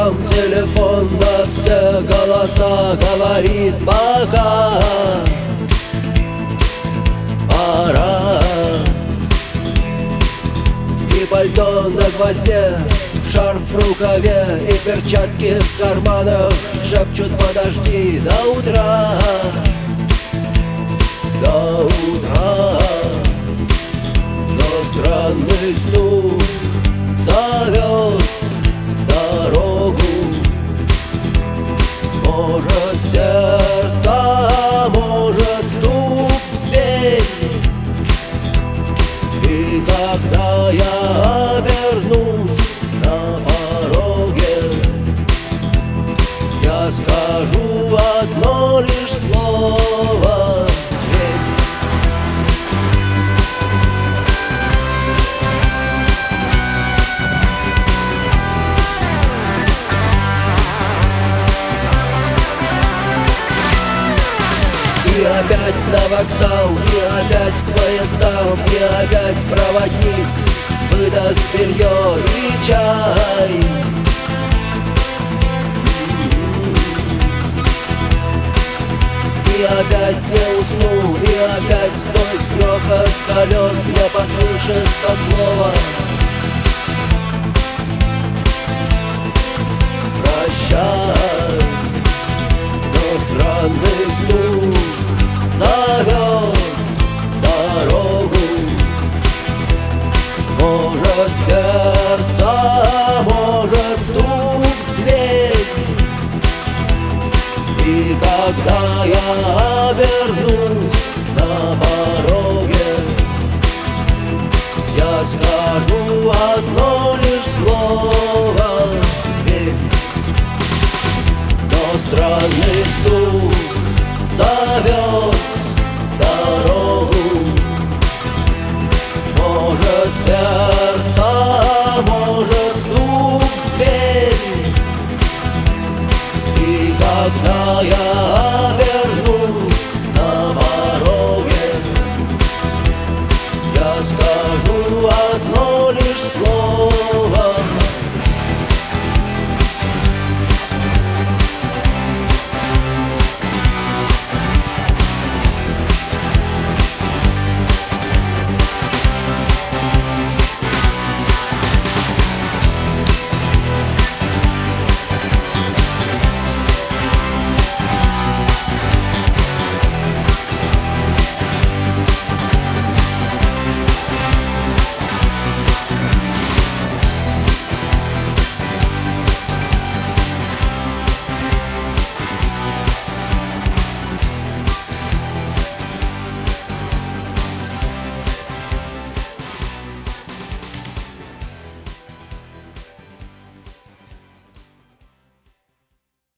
рукам телефон на все голоса говорит: пока, пора. И пальто на гвозде, шарф в рукаве и перчатки в карманах шепчут: подожди до утра, до утра. Но странный стук зовет дорогу. Может, сердце, может, стук в дверь. И когда я обернусь на пороге, я скажу одно лишь слово: верь. И опять на вокзал, и опять к поездам, и опять проводник выдаст белье и чай. И опять не усну, и опять сквозь грохот колес мне послышится слово: прощай. Но странный стук зовет дорогу. Может, сердце, может, стук в дверь. И когда я обернусь на пороге, я скажу одно лишь слово: верь. Но странный стук зовет дорогу. Может, сердце, может, стук в дверь. И когда я